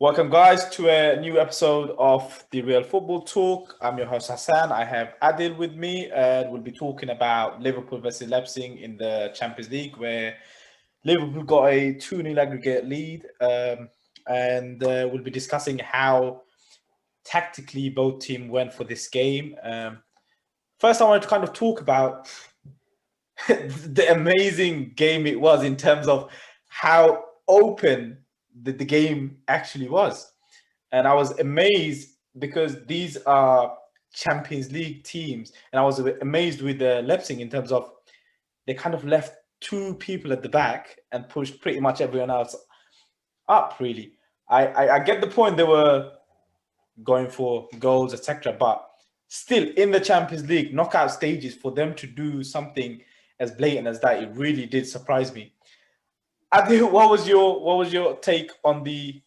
Welcome, guys, to a new episode of the Real Football Talk. I'm your host, Hassan. I have Adil with me, and we'll be talking about Liverpool versus Leipzig in the Champions League, where Liverpool got a 2-0 aggregate lead. And we'll be discussing how tactically both teams went for this game. First, I wanted to kind of talk about the amazing game it was in terms of how open the game actually was. And I was amazed because these are Champions League teams. And I was amazed with Leipzig in terms of they kind of left two people at the back and pushed pretty much everyone else up, really. I get the point, they were going for goals, etc. But still, in the Champions League knockout stages, for them to do something as blatant as that, it really did surprise me. Adil, what was your take on the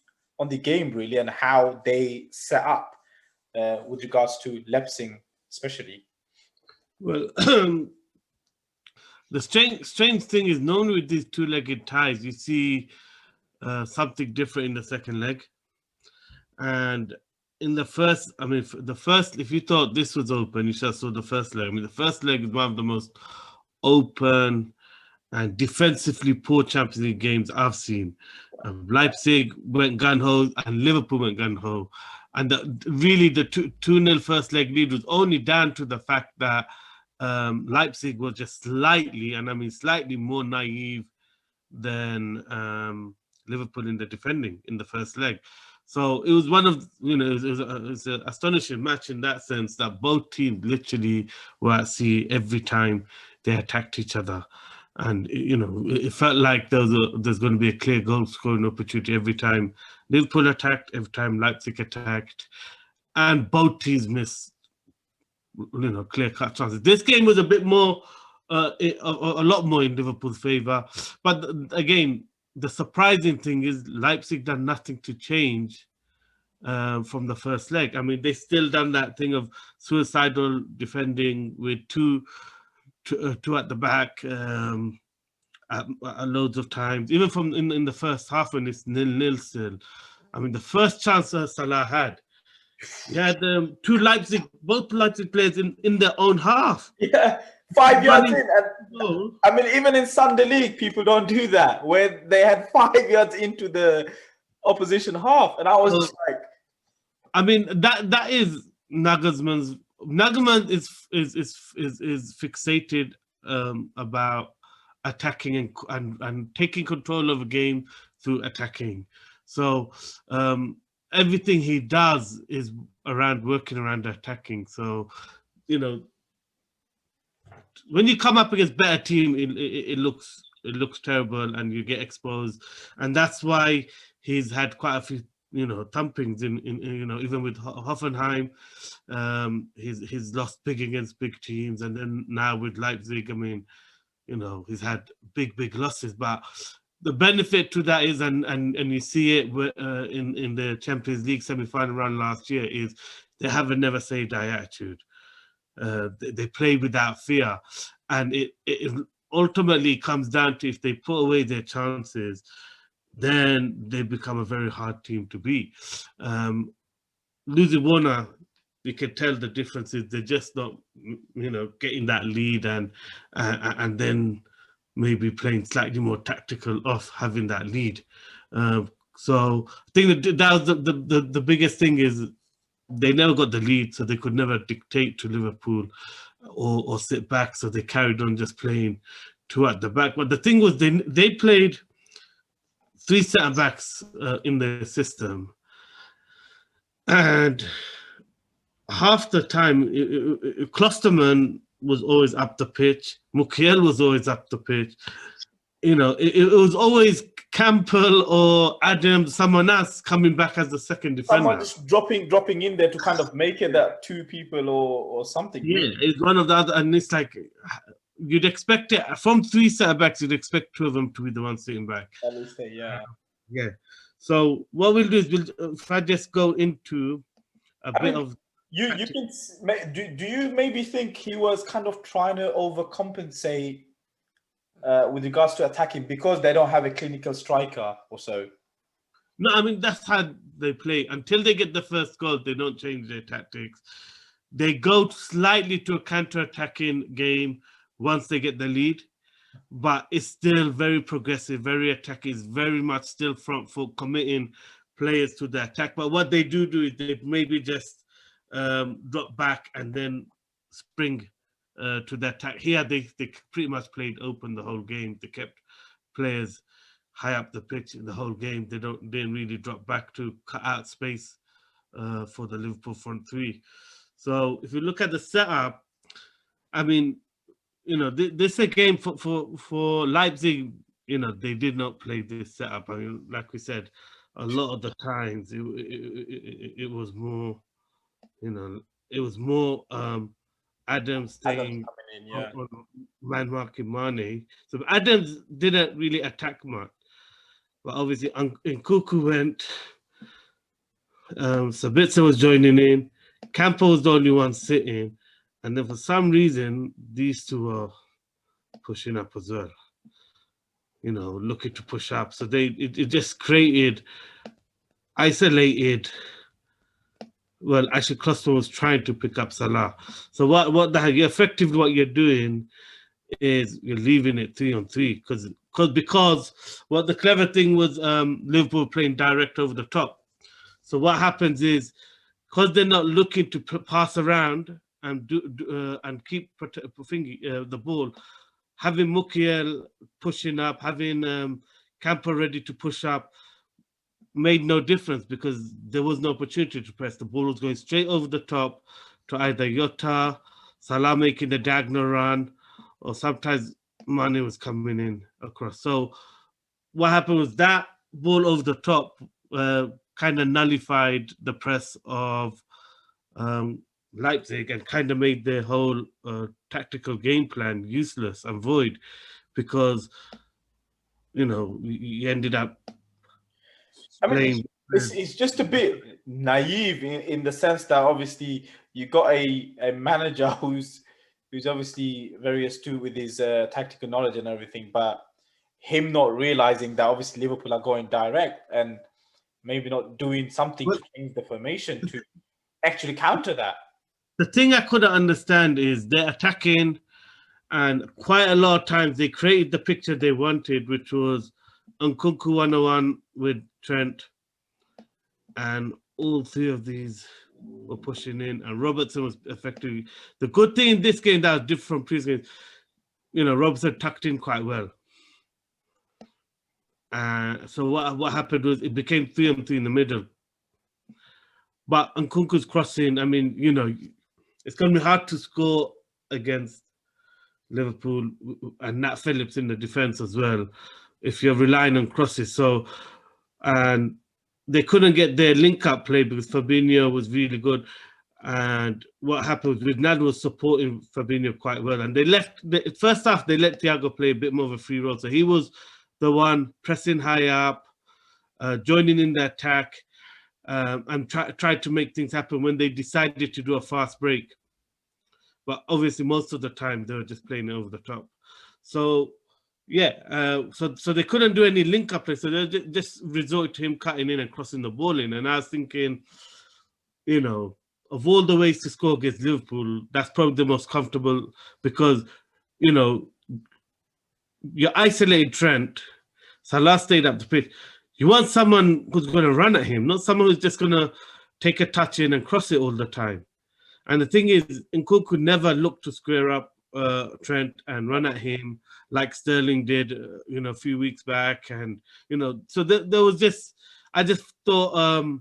game, really, and how they set up with regards to Leipzig, especially? Well, the strange thing is, known with these two-legged ties, you see something different in the second leg. And in the first, if you thought this was open, you just saw the first leg. I mean, the first leg is one of the most open and defensively poor Champions League games I've seen. Leipzig went gun-ho and Liverpool went gun-ho. And really the 2-0 first leg lead was only down to the fact that Leipzig was just slightly, and I mean slightly more naive than Liverpool in the defending in the first leg. So it was one of, it was an astonishing match in that sense that both teams literally were at sea every time they attacked each other. And, it felt like there's going to be a clear goal scoring opportunity every time Liverpool attacked, every time Leipzig attacked, and both teams missed, clear-cut chances. This game was a bit more, a lot more in Liverpool's favour. But again, the surprising thing is Leipzig done nothing to change from the first leg. I mean, they still done that thing of suicidal defending with two at the back loads of times, even from in the first half when it's 0-0 still. I mean, the first chance Salah had, he had both Leipzig players in their own half. Yeah, 5 yards in. And, I mean, even in Sunday League, people don't do that, where they had 5 yards into the opposition half, and I was just like, I mean, that is Nagelsmann's. Nagelsmann is fixated about attacking and taking control of a game through attacking. So everything he does is working around attacking. So when you come up against better team, it looks terrible and you get exposed, and that's why he's had quite a few thumpings in even with Hoffenheim. He's lost big against big teams, and then now with Leipzig, I mean, he's had big losses. But the benefit to that is, and you see it in the Champions League semi-final round last year, is they have a never say die attitude. They play without fear, and it ultimately comes down to, if they put away their chances, then they become a very hard team to beat. Losing Warner, you can tell the difference is they're just not, getting that lead and then maybe playing slightly more tactical off having that lead. So I think that was the biggest thing is they never got the lead, so they could never dictate to Liverpool or sit back. So they carried on just playing two at the back. But the thing was, they played three centre-backs in the system, and half the time Klosterman was always up the pitch, Mukiel was always up the pitch. It was always Campbell or Adams, someone else coming back as the second defender. Someone just dropping in there to kind of make it that two people or something. Yeah, really. It's one of the other, and it's like you'd expect it from three centre-backs, you'd expect two of them to be the ones sitting back. At least, yeah. Yeah. So what we'll do is if I just go into a bit of... You can do you maybe think he was kind of trying to overcompensate with regards to attacking because they don't have a clinical striker or so? No, I mean that's how they play. Until they get the first goal, they don't change their tactics. They go slightly to a counter-attacking game once they get the lead, but it's still very progressive, very attacking. It's very much still front foot, committing players to the attack. But what they do is they maybe just drop back and then spring to the attack. Here, they pretty much played open the whole game. They kept players high up the pitch in the whole game. They didn't really drop back to cut out space for the Liverpool front three. So if you look at the setup, I mean, this is a game for Leipzig. They did not play this setup. I mean, like we said, a lot of the times it was more, it was more Adams staying on man marking Mane. So Adams didn't really attack much, but obviously Nkunku went. Sabitzer was joining in. Campo was the only one sitting, and then for some reason these two were pushing up as well. Looking to push up. So it just created isolated. Well, actually, Klosterman was trying to pick up Salah. So effectively what you're doing is you're leaving it 3-on-3 because what the clever thing was Liverpool playing direct over the top. So what happens is because they're not looking to pass around and and keep the ball, having Mukiel pushing up, having Campo ready to push up made no difference because there was no opportunity to press. The ball was going straight over the top to either Jota, Salah making the diagonal run, or sometimes Mane was coming in across. So what happened was that ball over the top kind of nullified the press of Leipzig and kind of made their whole tactical game plan useless and void because, you ended up playing. It's just a bit naive in the sense that obviously you got a manager who's obviously very astute with his tactical knowledge and everything, but him not realizing that obviously Liverpool are going direct and maybe not doing something to change the formation to actually counter that. The thing I couldn't understand is they're attacking, and quite a lot of times they created the picture they wanted, which was Nkunku 101 with Trent, and all three of these were pushing in, and Robertson was effectively. The good thing in this game that was different from previous games, Robertson tucked in quite well. So what happened was it became 3-on-3 in the middle. But Nkunku's crossing, I mean, it's going to be hard to score against Liverpool and Nat Phillips in the defense as well if you're relying on crosses. So, and they couldn't get their link-up play because Fabinho was really good. And what happened was Wijnaldum was supporting Fabinho quite well. And first half, they let Thiago play a bit more of a free role. So he was the one pressing high up, joining in the attack, and tried to make things happen when they decided to do a fast break. But obviously, most of the time, they were just playing it over the top. So, yeah, so they couldn't do any link-up play. So they just resorted to him cutting in and crossing the ball in. And I was thinking, of all the ways to score against Liverpool, that's probably the most comfortable because, you're isolated Trent. Salah stayed up the pitch. You want someone who's going to run at him, not someone who's just going to take a touch in and cross it all the time. And the thing is, Nkunku never looked to square up Trent and run at him like Sterling did, a few weeks back. And, so there was just, I just thought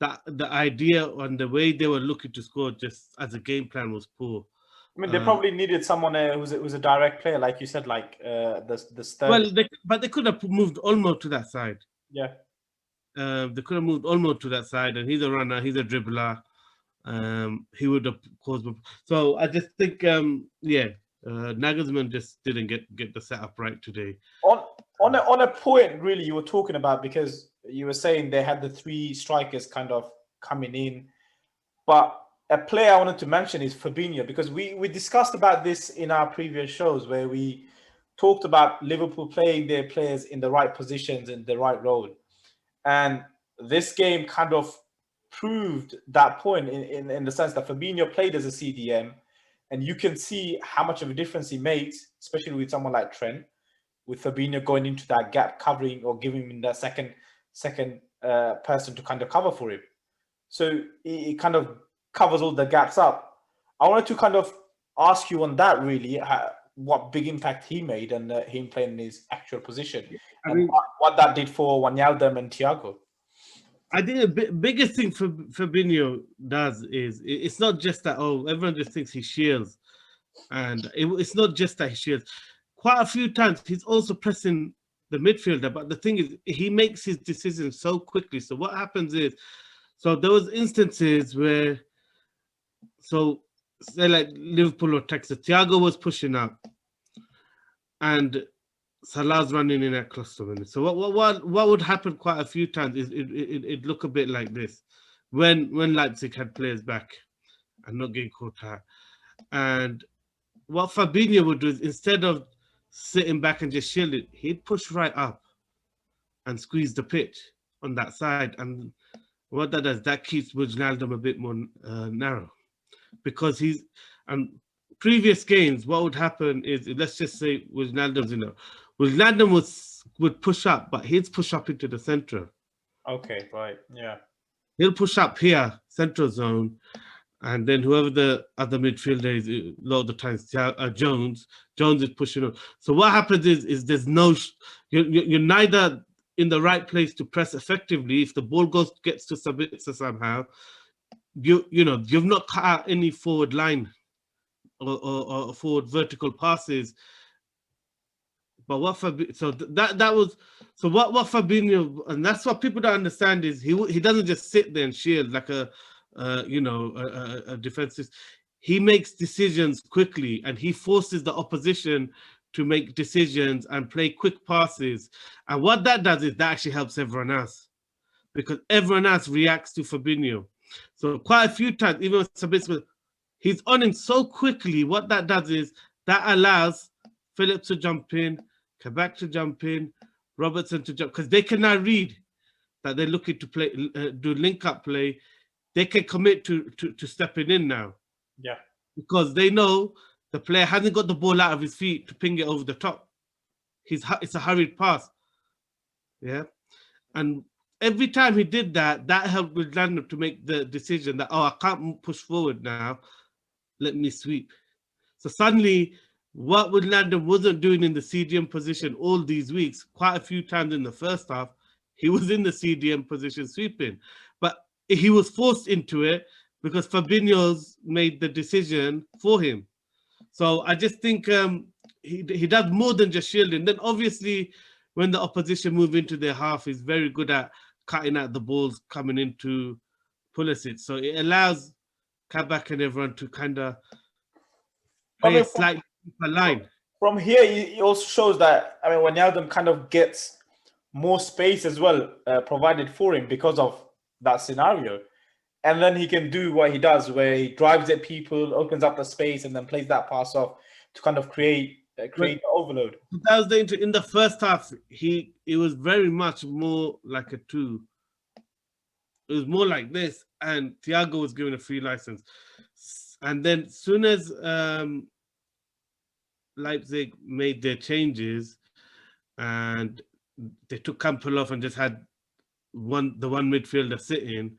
that the idea and the way they were looking to score just as a game plan was poor. I mean, they probably needed someone who's a direct player, like you said, like the Sterling. Well, but they could have moved Olmo to that side. Yeah. They could have moved Olmo to that side, and he's a runner, he's a dribbler. He would have caused. So I just think, Nagelsmann just didn't get the setup right today. On a point, really, you were talking about because you were saying they had the three strikers kind of coming in, but a player I wanted to mention is Fabinho because we discussed about this in our previous shows where we talked about Liverpool playing their players in the right positions and the right role. And this game kind of proved that point in the sense that Fabinho played as a CDM, and you can see how much of a difference he makes, especially with someone like Trent, with Fabinho going into that gap covering or giving him that second person to kind of cover for him. So it kind of covers all the gaps up. I wanted to kind of ask you on that, really, what big impact he made and him playing in his actual position, and what that did for Wijnaldum and Thiago. I think the biggest thing Fabinho does is it's not just that, oh, everyone just thinks he shields. And it's not just that he shields. Quite a few times he's also pressing the midfielder, but the thing is he makes his decisions so quickly. So what happens is, so there was instances where, so say like Liverpool or Texas, Thiago was pushing up and Salah's running in at cluster. So what would happen quite a few times is it look a bit like this when Leipzig had players back and not getting caught out. And what Fabinho would do is, instead of sitting back and just shielding, he'd push right up and squeeze the pitch on that side. And what that does, that keeps Wijnaldum a bit more narrow, because he's, and previous games, what would happen is, let's just say Wijnaldum's, Wijnaldum would push up, but he'd push up into the center. Okay, right, yeah. He'll push up here, central zone, and then whoever the other midfielder is, a lot of the times, Jones is pushing up. So what happens is there's no, you're neither in the right place to press effectively. If the ball gets to Sabitzer somehow, you've not cut out any forward line or forward vertical passes. But what Fabinho, and that's what people don't understand, is he doesn't just sit there and shield like a defensive. He makes decisions quickly, and he forces the opposition to make decisions and play quick passes. And what that does is that actually helps everyone else, because everyone else reacts to Fabinho. So quite a few times, even Sabitzer, he's on him so quickly. What that does is that allows Phillips to jump in, Kabak to jump in, Robertson to jump, because they can now read that they're looking to play, do link-up play. They can commit to stepping in now. Yeah. Because they know the player hasn't got the ball out of his feet to ping it over the top. It's a hurried pass. Yeah. And every time he did that, that helped Wijnaldum to make the decision that, oh, I can't push forward now. Let me sweep. So suddenly, what Wijnaldum wasn't doing in the CDM position all these weeks, quite a few times in the first half, he was in the CDM position sweeping. But he was forced into it because Fabinho's made the decision for him. So I just think he does more than just shielding. Then obviously, when the opposition move into their half, he's very good at cutting out the balls coming into Pulisic. So it allows Kabak and everyone to kind of play a slightly deeper line. From here, it also shows that, Wijnaldum kind of gets more space as well provided for him because of that scenario. And then he can do what he does, where he drives at people, opens up the space, and then plays that pass off to kind of create the overload. That was in the first half. It was very much more like a 2. It was more like this, and Thiago was given a free license. And then as soon as Leipzig made their changes, and they took Campbell off and just had the one midfielder sitting,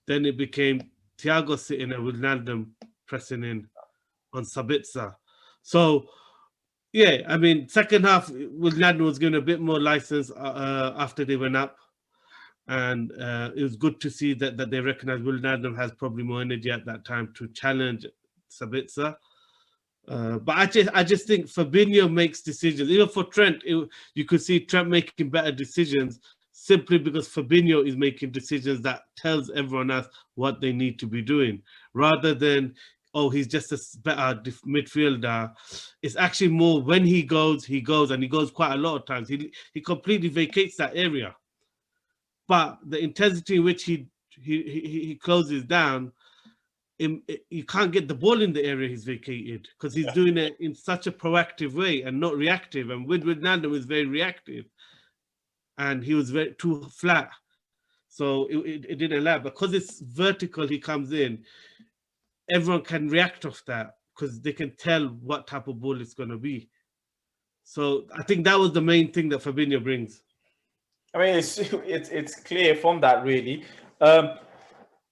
then it became Thiago sitting and Wijnaldum pressing in on Sabitzer. So yeah, second half Wijnaldum was given a bit more license after they went up, and it was good to see that they recognized Wijnaldum has probably more energy at that time to challenge Sabitzer. But I just think Fabinho makes decisions. Even for Trent, you could see Trent making better decisions simply because Fabinho is making decisions that tells everyone else what they need to be doing, rather than, oh, he's just a better midfielder. It's actually more when he goes, and he goes quite a lot of times. He completely vacates that area. But the intensity in which he closes down, you can't get the ball in the area he's vacated, because he's doing it in such a proactive way and not reactive. And Wijnaldum is very reactive, and he was too flat So it didn't allow, because it's vertical. He comes in, everyone can react off that because they can tell what type of ball it's going to be. So I think that was the main thing that Fabinho brings. I mean, it's clear from that really.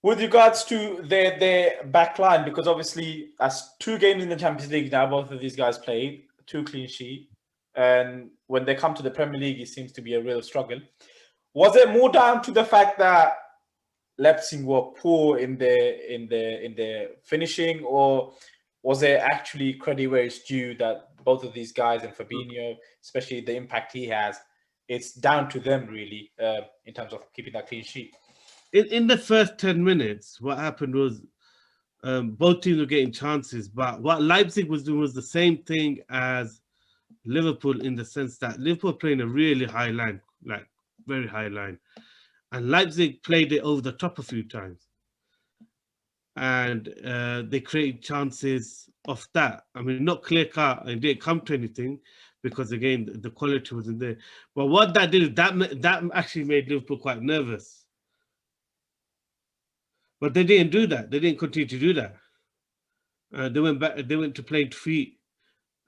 With regards to their back line, because obviously that's 2 games in the Champions League now, both of these guys played, 2 clean sheet, and when they come to the Premier League, it seems to be a real struggle. Was it more down to the fact that Leipzig were poor in their finishing, or was there actually credit where it's due that both of these guys and Fabinho, especially the impact he has, it's down to them really in terms of keeping that clean sheet? In the first 10 minutes, what happened was both teams were getting chances, but what Leipzig was doing was the same thing as Liverpool, in the sense that Liverpool playing a really high line, like very high line, and Leipzig played it over the top a few times, and they created chances off that. I mean, not clear cut, and didn't come to anything because again the quality wasn't there. But what that did, that actually made Liverpool quite nervous. But they didn't do that. They didn't continue to do that. They went back. They went to playing feet,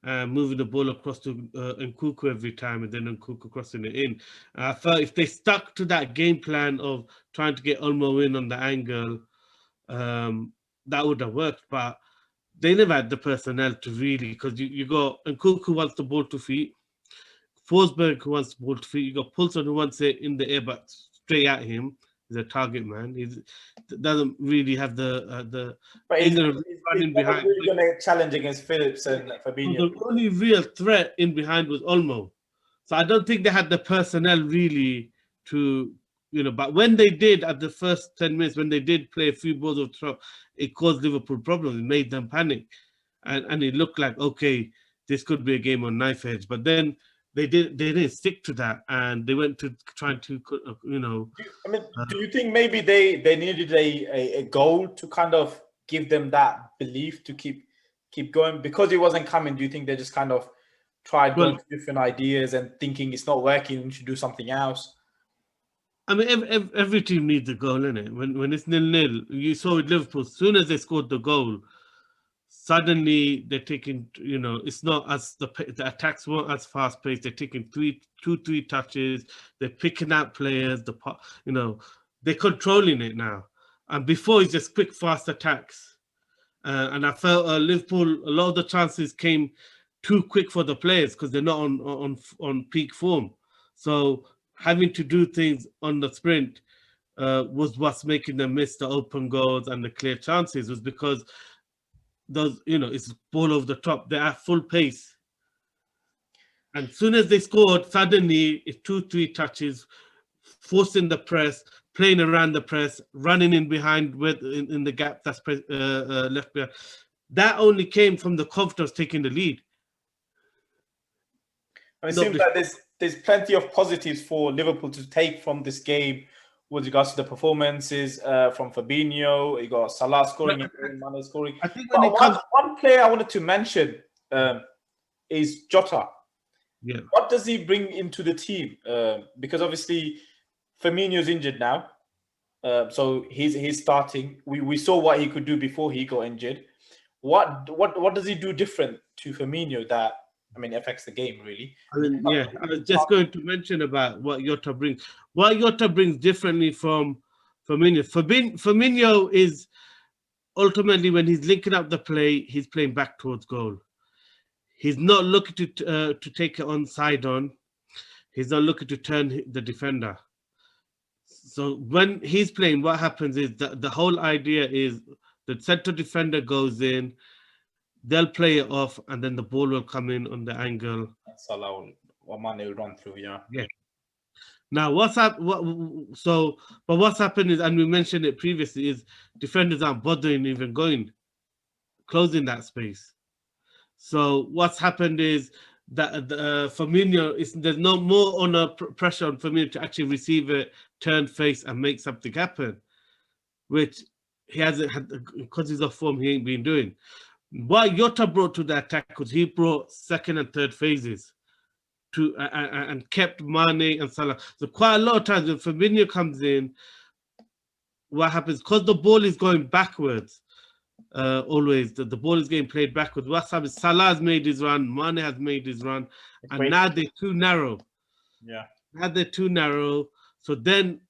moving the ball across to Nkunku every time, and then Nkunku crossing it in. I felt if they stuck to that game plan of trying to get Olmo in on the angle, that would have worked. But they never had the personnel to really, because you got Nkunku who wants the ball to feet, Forsberg who wants the ball to feet. You got Poulsen who wants it in the air but straight at him. He's a target man. He doesn't really have the. But he's running behind. Really going to challenge against Phillips and Fabinho. The only real threat in behind was Olmo, so I don't think they had the personnel really to, But when they did at the first 10 minutes, when they did play a few balls of top, it caused Liverpool problems. It made them panic, and it looked like, okay, this could be a game on knife edge. But then they didn't stick to that, and they went to trying to, I mean, do you think maybe they needed a goal to kind of give them that belief to keep going, because it wasn't coming? Do you think they just kind of tried going to different ideas and thinking it's not working, we should do something else? I mean, every team needs a goal, innit? When it's 0-0, you saw with Liverpool, as soon as they scored the goal, suddenly they're taking, it's not as the attacks weren't as fast paced. They're taking 2-3 touches. They're picking out players. They're controlling it now. And before, it's just quick, fast attacks. And I felt Liverpool, a lot of the chances came too quick for the players because they're not on peak form. So having to do things on the sprint was what's making them miss the open goals and the clear chances, was because those, it's ball over the top. They're at full pace. And as soon as they scored, suddenly it's 2-3 touches, forcing the press, playing around the press, running in behind in the gap that's left behind. That only came from the confidence taking the lead. It seems like there's plenty of positives for Liverpool to take from this game with regards to the performances from Fabinho. You got Salah scoring, Mane scoring. I think one player I wanted to mention is Jota. Yeah. What does he bring into the team? Because obviously Firmino's injured now, so he's starting. We saw what he could do before he got injured. What does he do different to Firmino that, affects the game really? I was just going to mention about what Jota brings. What Jota brings differently from Firmino. Firmino is ultimately, when he's linking up the play, he's playing back towards goal. He's not looking to take it onside on. He's not looking to turn the defender. So when he's playing, what happens is that the whole idea is the center defender goes in, they'll play it off, and then the ball will come in on the angle. Salah or Mane will run through, yeah. Now, what's happened is, and we mentioned it previously, is defenders aren't bothering even closing that space. So what's happened is that Firmino, there's no more on a pressure on Firmino to actually receive it, turn face, and make something happen, which he hasn't had, because he's off form, he ain't been doing. What Jota brought to the attack was he brought second and third phases to and kept Mane and Salah. So quite a lot of times when Fabinho comes in, what happens, because the ball is going backwards, always the ball is getting played backwards. What's happened? Salah has made his run, Mane has made his run, and now they're too narrow. Yeah. Now they're too narrow. So then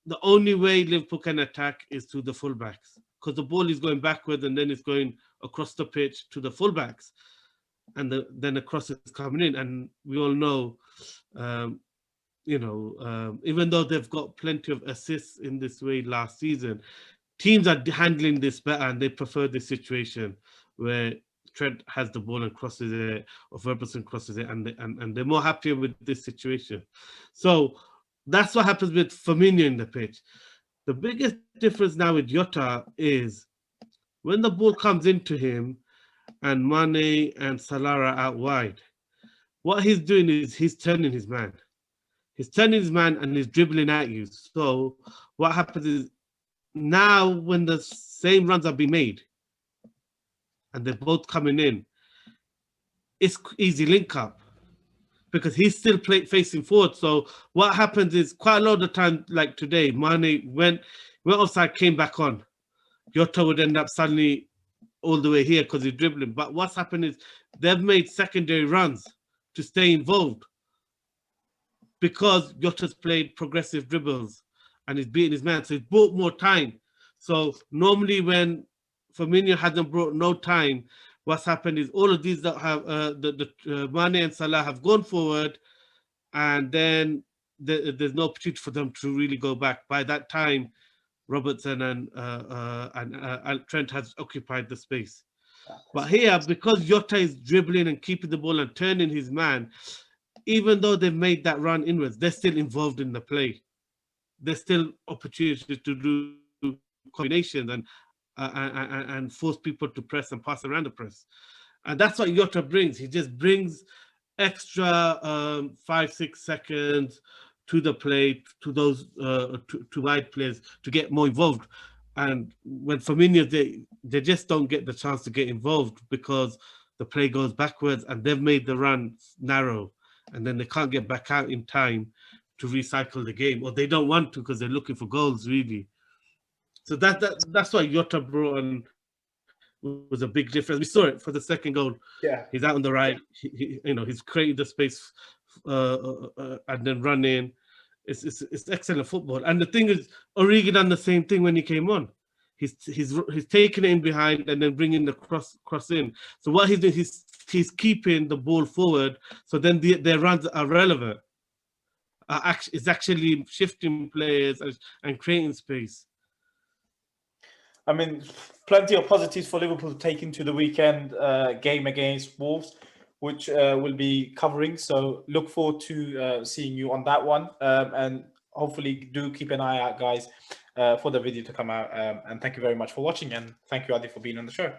the only way Liverpool can attack is through the fullbacks, because the ball is going backwards and then it's going across the pitch to the fullbacks, and then the cross is coming in. And we all know, even though they've got plenty of assists in this way last season, teams are handling this better and they prefer this situation where Trent has the ball and crosses it, or Ferguson crosses it, and they're more happier with this situation. So that's what happens with Firmino in the pitch. The biggest difference now with Jota is when the ball comes into him and Mane and Salah are out wide, what he's doing is he's turning his man. He's turning his man and he's dribbling at you. So what happens is now when the same runs are being made and they're both coming in, it's easy link up because he's still facing forward. So what happens is quite a lot of the time, like today, Mane went offside, came back on. Jota would end up suddenly all the way here because he's dribbling. But what's happened is they've made secondary runs to stay involved because Jota's played progressive dribbles and he's beating his man. So he's bought more time. So normally when Firmino hasn't brought no time, what's happened is all of these that have Mane and Salah have gone forward, and then there's no opportunity for them to really go back. By that time, Robertson and Trent has occupied the space. But here, because Jota is dribbling and keeping the ball and turning his man, even though they've made that run inwards, they're still involved in the play. There's still opportunity to do combinations and force people to press and pass around the press. And that's what Jota brings. He just brings extra 5-6 seconds to the play, to those to wide players to get more involved. And when Firmino, they just don't get the chance to get involved because the play goes backwards and they've made the run narrow, and then they can't get back out in time to recycle the game, or they don't want to because they're looking for goals really. So that's why Jota brought on was a big difference. We saw it for the second goal. Yeah, he's out on the right. He's created the space and then running. It's excellent football. And the thing is, Origi done the same thing when he came on. He's taking it in behind and then bringing the cross in. So what he's doing, he's keeping the ball forward. So then their runs are relevant. It's actually shifting players and creating space. I mean, plenty of positives for Liverpool to take into the weekend game against Wolves, which we'll be covering. So look forward to seeing you on that one. And hopefully do keep an eye out, guys, for the video to come out. And thank you very much for watching. And thank you, Adi, for being on the show.